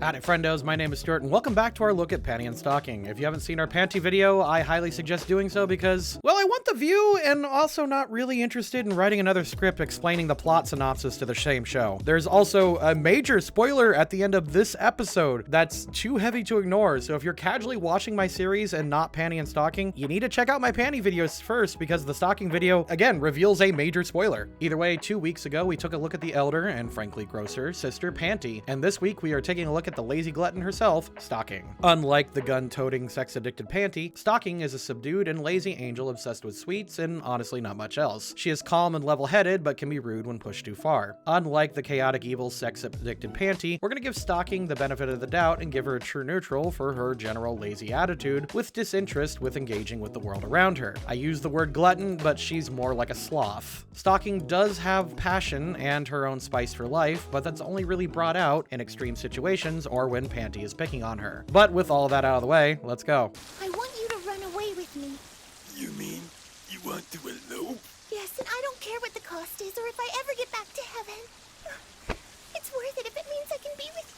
Howdy friendos, my name is Stuart and welcome back to our look at Panty Stocking. If you haven't seen our panty video, I highly suggest doing so because, well, I want the view and also not really interested in writing another script explaining the plot synopsis to the same show. There's also a major spoiler at the end of this episode that's too heavy to ignore, so if you're casually watching my series and not Panty Stocking, you need to check out my panty videos first because the stocking video, again, reveals a major spoiler. Either way, 2 weeks ago, we took a look at the elder and frankly grosser sister Panty, and this week we are taking a look at the lazy glutton herself, Stocking. Unlike the gun-toting, sex-addicted Panty, Stocking is a subdued and lazy angel obsessed with sweets and honestly not much else. She is calm and level-headed, but can be rude when pushed too far. Unlike the chaotic, evil, sex-addicted Panty, we're gonna give Stocking the benefit of the doubt and give her a true neutral for her general lazy attitude, with disinterest with engaging with the world around her. I use the word glutton, but she's more like a sloth. Stocking does have passion and her own spice for life, but that's only really brought out in extreme situations or when Panty is picking on her. But with all that out of the way, let's go. I want you to run away with me. You mean you want to elope? Yes, and I don't care what the cost is or if I ever get back to heaven. It's worth it if it means I can be with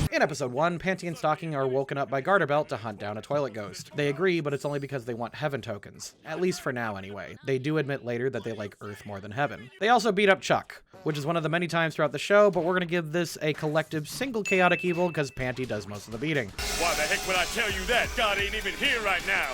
you. In episode 1, Panty and Stocking are woken up by Garter to hunt down a toilet ghost. They agree, but it's only because they want heaven tokens. At least for now, anyway. They do admit later that they like Earth more than heaven. They also beat up Chuck, which is one of the many times throughout the show, but we're gonna give this a collective single chaotic evil because Panty does most of the beating. Why the heck would I tell you that? God ain't even here right now.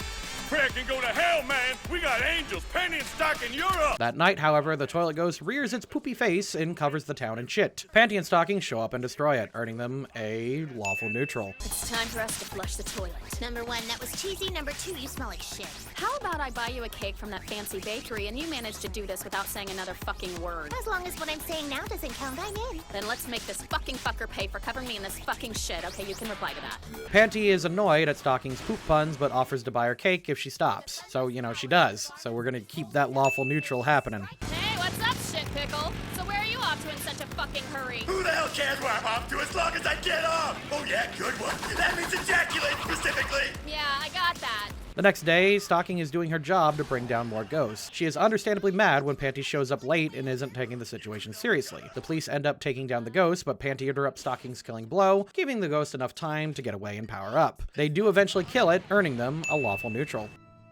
Prayer can go to hell, man. We got angels, Panty and Stocking, you're up. That night, however, the toilet ghost rears its poopy face and covers the town in shit. Panty and Stocking show up and destroy it, earning them a lawful neutral. It's time for us to flush the toilet. Number 1, that was cheesy. Number 2, you smell like shit. How about I buy you a cake from that fancy bakery and you manage to do this without saying another fucking word? As long as what I'm saying now doesn't count, I'm in. Then let's make this fucking fucker pay for covering me in this fucking shit. Okay, you can reply to that. Panty is annoyed at Stocking's poop puns, but offers to buy her cake if she stops. So, you know, she does. So we're gonna keep that lawful neutral happening. Hey, what's up, shit pickle? So where are you off to in such a fucking hurry? Who the hell cares where I'm off to as long as I get off? Oh yeah, good one. That means ejaculate specifically. Yeah, I got that. The next day, Stocking is doing her job to bring down more ghosts. She is understandably mad when Panty shows up late and isn't taking the situation seriously. The police end up taking down the ghost, but Panty interrupts Stocking's killing blow, giving the ghost enough time to get away and power up. They do eventually kill it, earning them a lawful neutral.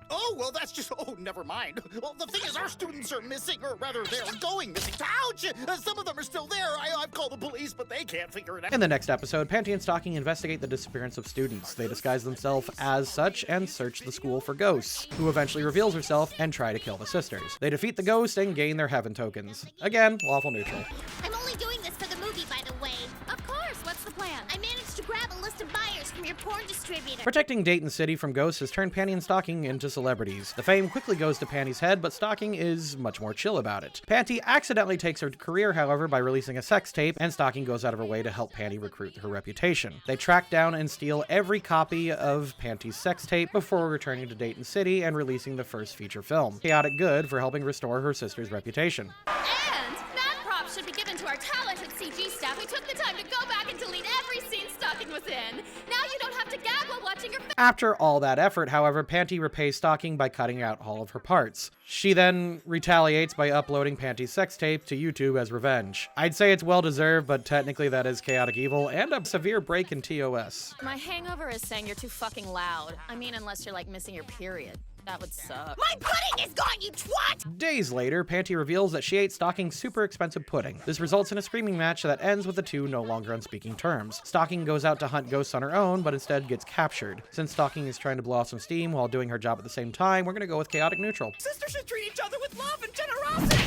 Oh, well, that's just, oh, never mind. Well, the thing is, our students are missing, or rather, they're going missing. Ouch! Some of them are still there. I've called the police, but they can't figure it out. In the next episode, Panty and Stocking investigate the disappearance of students. They disguise themselves as such and search the school for ghosts, who eventually reveals herself and try to kill the sisters. They defeat the ghost and gain their heaven tokens. Again, lawful neutral. I'm only doing this for the movie, by the way. Of course, what's the plan? I managed to grab a list of buyers from your porn distributor. Protecting Dayton City from ghosts has turned Panty and Stocking into celebrities. The fame quickly goes to Panty's head, but Stocking is much more chill about it. Panty accidentally takes her career, however, by releasing a sex tape, and Stocking goes out of her way to help Panty recruit her reputation. They track down and steal every copy of Panty's sex tape before returning to Dayton City and releasing the first feature film. Chaotic good for helping restore her sister's reputation. And that prop should be given to our talented CG staff who took the time to go back and delete every scene Stocking was in. Now you don't have to gag while watching your After all that effort, however, Panty repays Stocking by cutting out all of her parts. She then retaliates by uploading Panty's sex tape to YouTube as revenge. I'd say it's well-deserved, but technically that is chaotic evil and a severe break in TOS. My hangover is saying you're too fucking loud. I mean, unless you're like missing your period. That would suck. My pudding is gone, you twat! Days later, Panty reveals that she ate Stocking's super expensive pudding. This results in a screaming match that ends with the two no longer on speaking terms. Stocking goes out to hunt ghosts on her own, but instead gets captured. Since Stocking is trying to blow off some steam while doing her job at the same time, we're gonna go with chaotic neutral. Sisters should treat each other with love and generosity.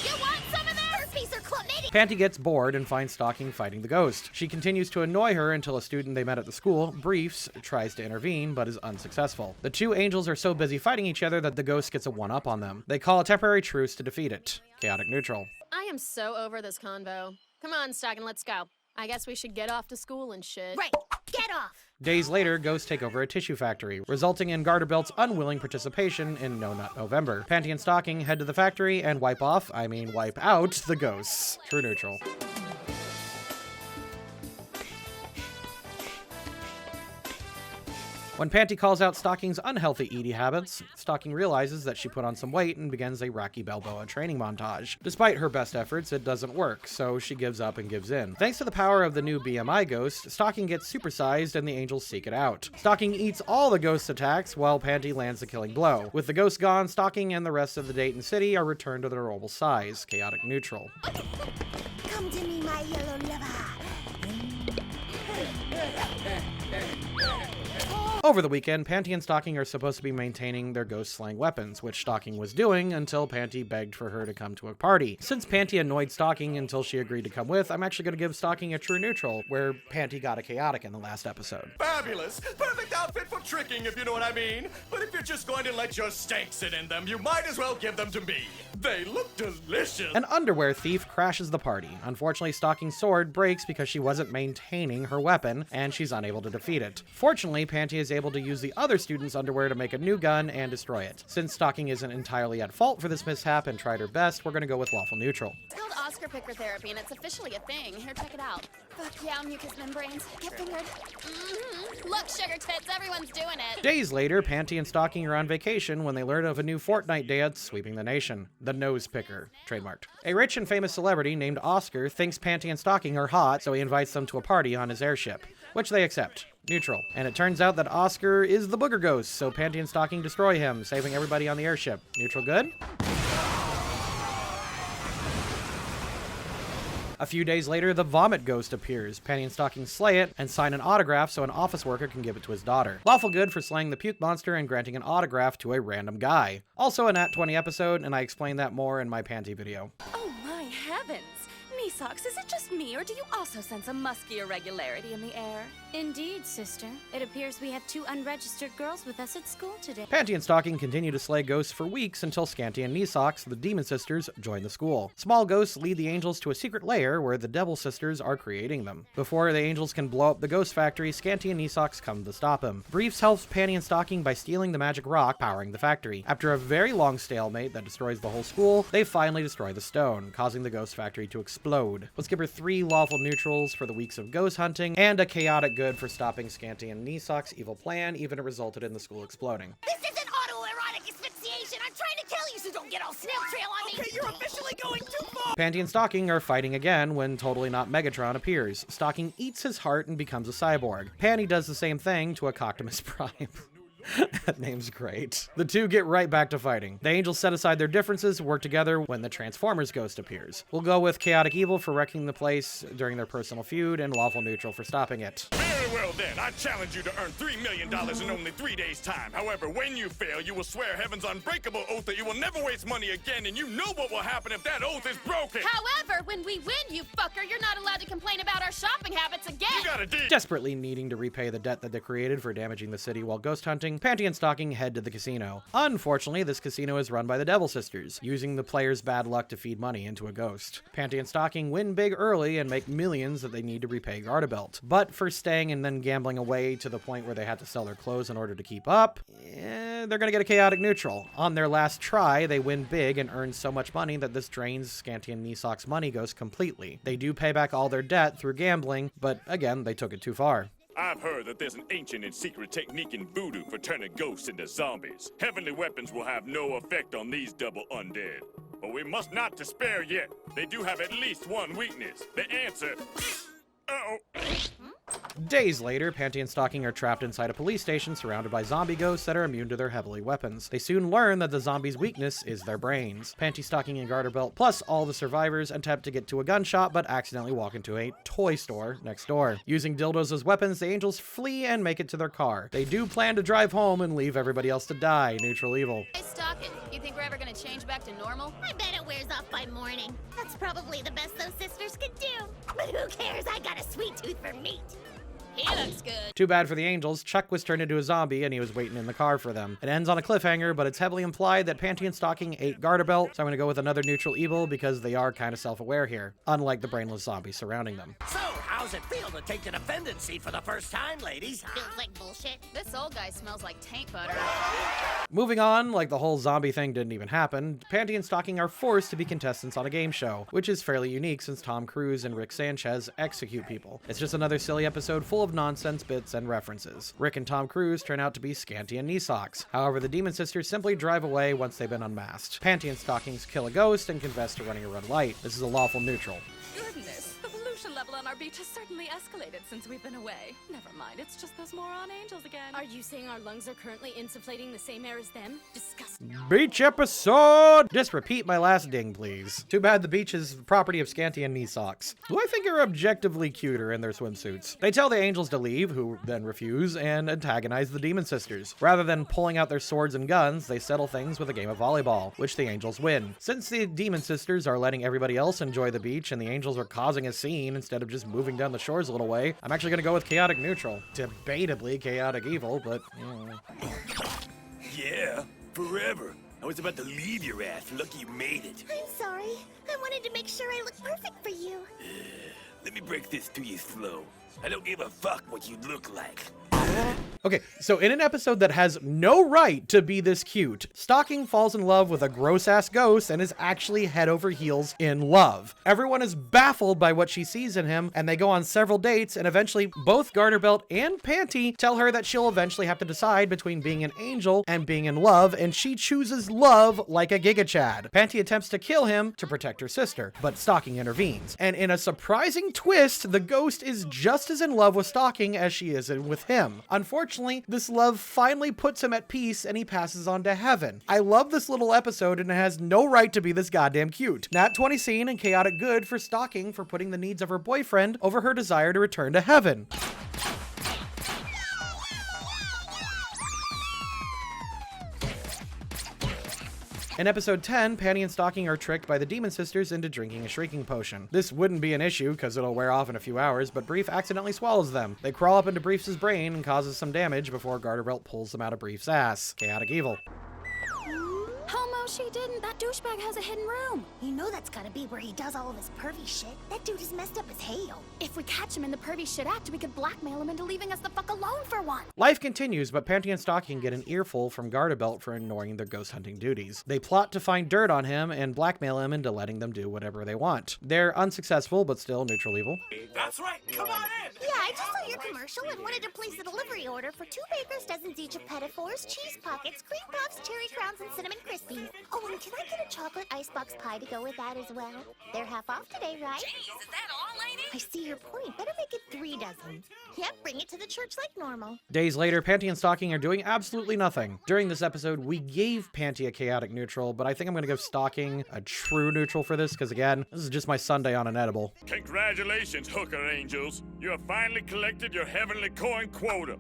You want some of this? Herpes or chlamydia? Panty gets bored and finds Stocking fighting the ghost. She continues to annoy her until a student they met at the school, Briefs, tries to intervene but is unsuccessful. The two angels are so busy fighting each other that the ghost gets a one-up on them. They call a temporary truce to defeat it. Chaotic neutral. I am so over this convo. Come on, Stocking, let's go. I guess we should get off to school and shit. Right, get off! Days later, ghosts take over a tissue factory, resulting in Garter unwilling participation in No Nut November. Panty and Stocking head to the factory and wipe out the ghosts. True neutral. When Panty calls out Stocking's unhealthy eating habits, Stocking realizes that she put on some weight and begins a Rocky Balboa training montage. Despite her best efforts, it doesn't work, so she gives up and gives in. Thanks to the power of the new BMI ghost, Stocking gets supersized and the angels seek it out. Stocking eats all the ghost's attacks while Panty lands the killing blow. With the ghost gone, Stocking and the rest of the Dayton City are returned to their normal size, chaotic neutral. Come to me, my yellow lover. Over the weekend, Panty and Stocking are supposed to be maintaining their ghost-slaying weapons, which Stocking was doing until Panty begged for her to come to a party. Since Panty annoyed Stocking until she agreed to come with, I'm actually going to give Stocking a true neutral, where Panty got a chaotic in the last episode. Fabulous! Perfect outfit for tricking, if you know what I mean. But if you're just going to let your stank sit in them, you might as well give them to me. They look delicious. An underwear thief crashes the party. Unfortunately, Stocking's sword breaks because she wasn't maintaining her weapon, and she's unable to defeat it. Fortunately, Panty is able to use the other students' underwear to make a new gun and destroy it. Since Stocking isn't entirely at fault for this mishap and tried her best, we're going to go with lawful neutral. It's called Oscar picker therapy, and it's officially a thing. Here, check it out. Fuck yeah, mucous membranes. Get fingered. Look, sugar tits, everyone's doing it. Days later, Panty and Stocking are on vacation when they learn of a new Fortnite dance sweeping the nation. The nose picker. Trademarked. A rich and famous celebrity named Oscar thinks Panty and Stocking are hot, so he invites them to a party on his airship, which they accept. Neutral. And it turns out that Oscar is the booger ghost, so Panty and Stocking destroy him, saving everybody on the airship. Neutral good? A few days later, the vomit ghost appears. Panty and Stocking slay it and sign an autograph so an office worker can give it to his daughter. Lawful good for slaying the puke monster and granting an autograph to a random guy. Also a Nat 20 episode, and I explain that more in my Panty video. Oh my heavens! Socks, is it just me, or do you also sense a musky irregularity in the air? Indeed, sister. It appears we have 2 unregistered girls with us at school today. Panty and Stocking continue to slay ghosts for weeks until Scanty and Knee Socks, the demon sisters, join the school. Small ghosts lead the angels to a secret lair where the devil sisters are creating them. Before the angels can blow up the ghost factory, Scanty and Knee Socks come to stop him. Briefs helps Panty and Stocking by stealing the magic rock powering the factory. After a very long stalemate that destroys the whole school, they finally destroy the stone, causing the ghost factory to explode. Let's give her 3 lawful neutrals for the weeks of ghost hunting, and a chaotic good for stopping Scanty and Knee Socks' evil plan, even it resulted in the school exploding. This isn't autoerotic asphyxiation. I'm trying to kill you, so don't get all snail trail on me. Okay, you're officially going too far. Panty and Stocking are fighting again when totally not Megatron appears. Stocking eats his heart and becomes a cyborg. Panty does the same thing to a Coctimus Prime. That name's great. The two get right back to fighting. The angels set aside their differences, work together when the Transformers ghost appears. We'll go with chaotic evil for wrecking the place during their personal feud, and lawful neutral for stopping it. Very well then, I challenge you to earn $3 million in only 3 days' time. However, when you fail, you will swear heaven's unbreakable oath that you will never waste money again, and you know what will happen if that oath is broken. However, when we win, you fucker, you're not allowed to complain about our shopping habits again. You got a deal. Desperately needing to repay the debt that they created for damaging the city while ghost hunting, Panty and Stocking head to the casino. Unfortunately, this casino is run by the Devil Sisters, using the players' bad luck to feed money into a ghost. Panty and Stocking win big early and make millions that they need to repay Garter Belt. But for staying and then gambling away to the point where they had to sell their clothes in order to keep up, they're gonna get a chaotic neutral. On their last try, they win big and earn so much money that this drains Scanty and Knee Socks' money ghost completely. They do pay back all their debt through gambling, but again, they took it too far. I've heard that there's an ancient and secret technique in voodoo for turning ghosts into zombies. Heavenly weapons will have no effect on these double undead. But we must not despair yet. They do have at least one weakness. The answer... Uh-oh. Days later, Panty and Stocking are trapped inside a police station surrounded by zombie ghosts that are immune to their heavily weapons. They soon learn that the zombies' weakness is their brains. Panty, Stocking, and Garter Belt, plus all the survivors, attempt to get to a gun shop but accidentally walk into a toy store next door. Using dildos as weapons, the angels flee and make it to their car. They do plan to drive home and leave everybody else to die. Neutral evil. Hey, Stocking, you think we're ever gonna change back to normal? I bet it wears off by morning. That's probably the best those sisters could do. But who cares? I got a sweet tooth for meat. He looks good. Too bad for the angels. Chuck was turned into a zombie and he was waiting in the car for them. It ends on a cliffhanger, but it's heavily implied that Panty and Stocking ate Garter Belt, so I'm gonna go with another neutral evil because they are kind of self-aware here, unlike the brainless zombies surrounding them. So, how How's it feel to take the defendant seat for the first time, ladies? Feels like bullshit. This old guy smells like taint butter. Moving on, like the whole zombie thing didn't even happen, Panty and Stocking are forced to be contestants on a game show, which is fairly unique since Tom Cruise and Rick Sanchez execute people. It's just another silly episode full of nonsense bits and references. Rick and Tom Cruise turn out to be Scanty and Knee Socks. However, the Demon Sisters simply drive away once they've been unmasked. Panty and Stockings kill a ghost and confess to running a red light. This is a lawful neutral. Goodness, the pollution level on our beach has certainly escalated since we've been away. Never mind, it's just those moron angels again. Are you saying our lungs are currently insufflating the same air as them? Disgusting. Beach episode! Just repeat my last ding, please. Too bad the beach is property of Scanty and Knee Socks, who I think are objectively cuter in their swimsuits. They tell the angels to leave, who then refuse, and antagonize the Demon Sisters. Rather than pulling out their swords and guns, they settle things with a game of volleyball, which the angels win. Since the Demon Sisters are letting everybody else enjoy the beach and the angels are causing a scene instead of just moving down the shores a little way, I'm actually gonna go with chaotic neutral. Debatably chaotic evil, but Yeah, forever. I was about to leave your ass. Lucky you made it. I'm sorry. I wanted to make sure I look perfect for you. Let me break this to you slow. I don't give a fuck what you look like. Okay, so in an episode that has no right to be this cute, Stocking falls in love with a gross-ass ghost and is actually head over heels in love. Everyone is baffled by what she sees in him, and they go on several dates, and eventually both Garterbelt and Panty tell her that she'll eventually have to decide between being an angel and being in love, and she chooses love like a Giga Chad. Panty attempts to kill him to protect her sister, but Stocking intervenes. And in a surprising twist, the ghost is just as in love with Stocking as she is with him. Unfortunately, this love finally puts him at peace and he passes on to heaven. I love this little episode and it has no right to be this goddamn cute. Nat 20 scene and chaotic good for Stocking for putting the needs of her boyfriend over her desire to return to heaven. In episode 10, Panty and Stocking are tricked by the Demon Sisters into drinking a shrieking potion. This wouldn't be an issue because it'll wear off in a few hours, but Brief accidentally swallows them. They crawl up into Brief's brain and causes some damage before Garterbelt pulls them out of Brief's ass. Chaotic evil. Homo, she didn't. That douchebag has a hidden room. You know that's gotta be where he does all of his pervy shit. That dude is messed up as hell. If we catch him in the pervy shit act, we could blackmail him into leaving us the fuck alone for once. Life continues, but Panty and Stocking get an earful from Garterbelt for ignoring their ghost hunting duties. They plot to find dirt on him and blackmail him into letting them do whatever they want. They're unsuccessful, but still neutral evil. That's right. Come on in. Yeah, I just saw your commercial and wanted to place a delivery order for 2 baker's dozens each of Petit Fours, cheese pockets, cream puffs, cherry crowns, and cinnamon crispies. Oh, and can I get a chocolate icebox pie to go with that as well? They're half off today, right? Jeez, is that all, lady? I see your point. Better make it 3 dozen. Yep, bring it to the church like normal. Days later, Panty and Stocking are doing absolutely nothing. During this episode, we gave Panty a chaotic neutral, but I think I'm gonna give Stocking a true neutral for this, because again, this is just my Sunday on an edible. Congratulations, hooker angels. You have finally collected your heavenly coin quota.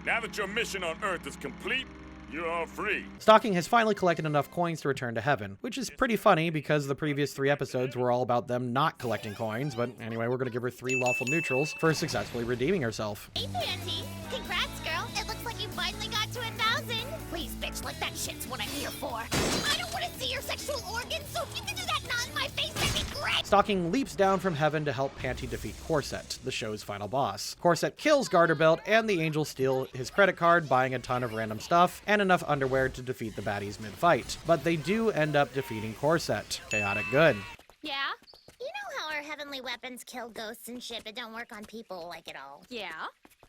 Now that your mission on Earth is complete, you are free. Stocking has finally collected enough coins to return to heaven, which is pretty funny because the previous 3 episodes were all about them not collecting coins, but anyway, we're gonna give her 3 lawful neutrals for successfully redeeming herself. Hey, Panty. Congrats, girl. It looks like you finally got to 1,000. Please, bitch, like that shit's what I'm here for. I don't want to see your sexual organs, so if you can do that not in my face, that'd be great. Stocking leaps down from heaven to help Panty defeat Corset, the show's final boss. Corset kills Garterbelt, and the angels steal his credit card, buying a ton of random stuff and enough underwear to defeat the baddies mid-fight. But they do end up defeating Corset. Chaotic good. Yeah? You know how our heavenly weapons kill ghosts and shit, but don't work on people like at all. Yeah?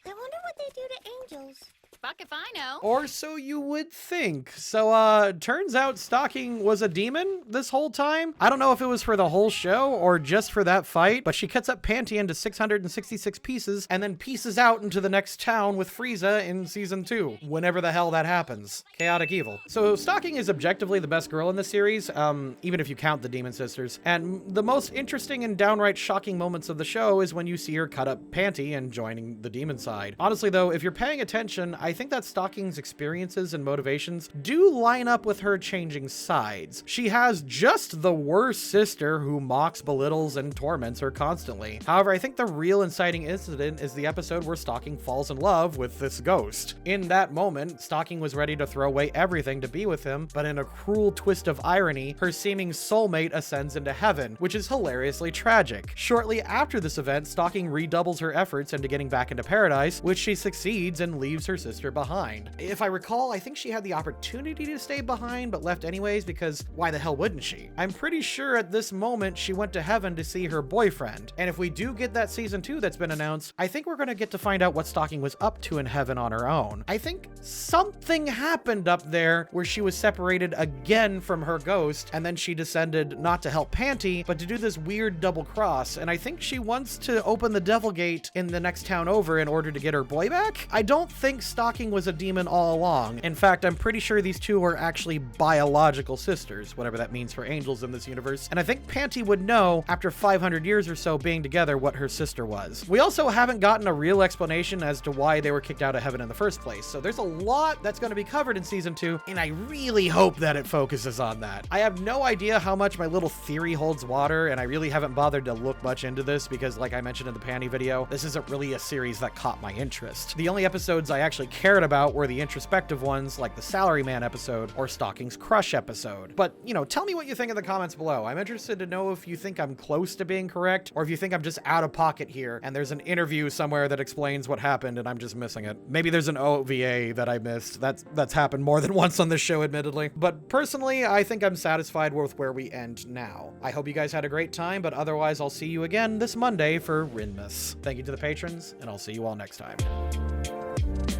I wonder what they do to angels. Fuck if I know. Or so you would think. So, turns out Stocking was a demon this whole time. I don't know if it was for the whole show or just for that fight, but she cuts up Panty into 666 pieces and then pieces out into the next town with Frieza in season 2, whenever the hell that happens. Chaotic evil. So Stocking is objectively the best girl in the series, even if you count the Demon Sisters. And the most interesting and downright shocking moments of the show is when you see her cut up Panty and joining the demon side. Honestly though, if you're paying attention, I think that Stocking's experiences and motivations do line up with her changing sides. She has just the worst sister who mocks, belittles, and torments her constantly. However, I think the real inciting incident is the episode where Stocking falls in love with this ghost. In that moment, Stocking was ready to throw away everything to be with him, but in a cruel twist of irony, her seeming soulmate ascends into heaven, which is hilariously tragic. Shortly after this event, Stocking redoubles her efforts into getting back into paradise, which she succeeds and leaves her sister behind. If I recall, I think she had the opportunity to stay behind, but left anyways because why the hell wouldn't she? I'm pretty sure at this moment she went to heaven to see her boyfriend. And if we do get that season 2 that's been announced, I think we're gonna get to find out what Stocking was up to in heaven on her own. I think something happened up there where she was separated again from her ghost, and then she descended not to help Panty, but to do this weird double cross. And I think she wants to open the Devil Gate in the next town over in order to get her boy back. I don't think Stocking was a demon all along. In fact, I'm pretty sure these two are actually biological sisters, whatever that means for angels in this universe. And I think Panty would know after 500 years or so being together what her sister was. We also haven't gotten a real explanation as to why they were kicked out of heaven in the first place. So there's a lot that's going to be covered in season 2, and I really hope that it focuses on that. I have no idea how much my little theory holds water, and I really haven't bothered to look much into this because, like I mentioned in the Panty video, this isn't really a series that caught my interest. The only episodes I actually cared about were the introspective ones like the Salaryman episode or Stocking's Crush episode. But, you know, tell me what you think in the comments below. I'm interested to know if you think I'm close to being correct or if you think I'm just out of pocket here and there's an interview somewhere that explains what happened and I'm just missing it. Maybe there's an OVA that I missed. That's happened more than once on this show, admittedly. But personally, I think I'm satisfied with where we end now. I hope you guys had a great time, but otherwise I'll see you again this Monday for Rinmas. Thank you to the patrons, and I'll see you all next time.